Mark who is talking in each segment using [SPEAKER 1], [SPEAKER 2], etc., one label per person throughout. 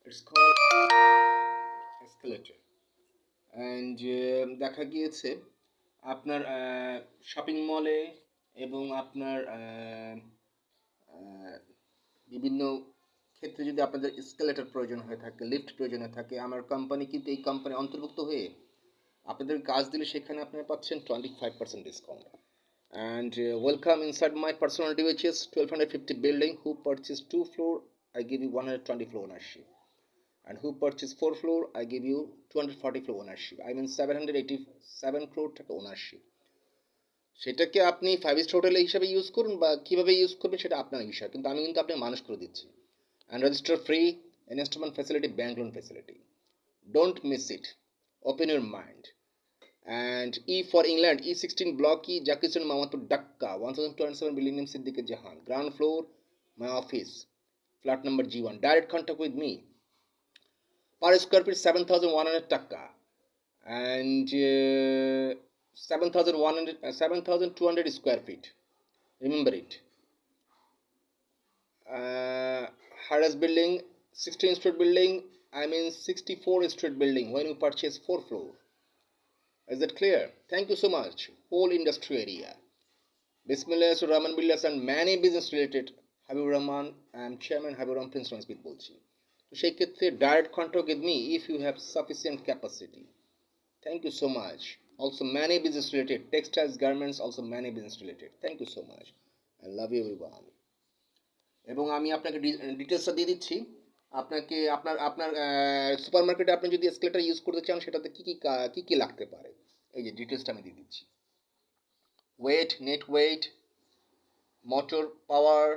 [SPEAKER 1] It's called escalator. And দেখা গিয়েছে আপনার শপিং মলে এবং আপনার আহ, বিভিন্ন ক্ষেত্রে যদি আপনাদের এসকেলেটর প্রয়োজন হয়ে থাকে, লিফট প্রয়োজন হয়ে থাকে, আমার কোম্পানি কিন্তু এই কোম্পানি অন্তর্ভুক্ত হয়ে আপনাদের কাজ দিলে সেখানে আপনারা পাচ্ছেন 25% discount. And welcome inside my personality, which is 1250 building. Who purchase 2 floor, I give you 120 floor ownership. And who purchase 4 floor, I give you 240 floor ownership. I mean 787 crore টাকা ownership. সেটাকে আপনি 5 স্টার হোটেল হিসাবে use করুন বা কীভাবে use করবেন সেটা আপনার বিষয়, কিন্তু আমি কিন্তু আপনাকে মানুষ করে দিচ্ছি। And register free, investment facility, bank loan facility. Don't miss it. Open your mind. And E for England, E16 Block E, Jakistan Mamatpur, Dhaka, 1207 Millennium Siddiqui Jahan. Ground floor, my office, flat number G1. Direct contact with me. Per square feet 7,100 taka, and 7,200 square feet. Remember it. Harris building, 16 street building. I mean 64 street building. When you purchase 4 floor. Is that clear? Thank you so much. Whole industry area. Bismillah, Rahman Billas, and many business related. Habibur Rahman, I am chairman Habibur Rahman Prince Rahman Speed বলছি। তো সেই ক্ষেত্রে direct contact with me if you have sufficient capacity. Thank you so much. Also many business related, textiles, garments, also many business related. Thank you so much. I love you everyone. এবং আমি আপনাকে ডিটেলসটা দিয়ে দিচ্ছি। আপনাকে আপনার আপনার super মার্কেটে আপনি যদি এসকেলেটার ইউজ করতে চান সেটাতে কী কী লাগতে পারে, এই যে ডিটেলসটা আমি দিয়ে দিচ্ছি। Weight, net weight, motor power,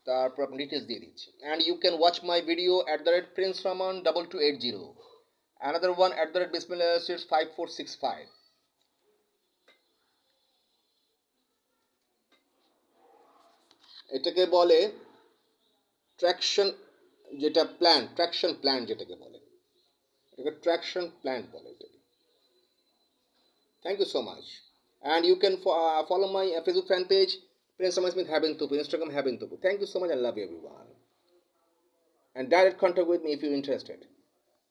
[SPEAKER 1] তারপর আপনি ডিটেলস দিয়ে দিচ্ছি। And you can watch my video @Prince Rahman 2280, another one @Bismillah 5465। এটাকে বলে ট্র্যাকশন, যেটা প্ল্যান, ট্র্যাকশন প্ল্যান যেটাকে বলে, এটাকে ট্র্যাকশন প্ল্যান বলে এটাকে। Thank you so much. And you can follow my Facebook fan page, Prince Rahman Smith Haben Tupu, Instagram Haben Tupu. Thank you so much. I love you everyone. And direct contact with me if you're interested.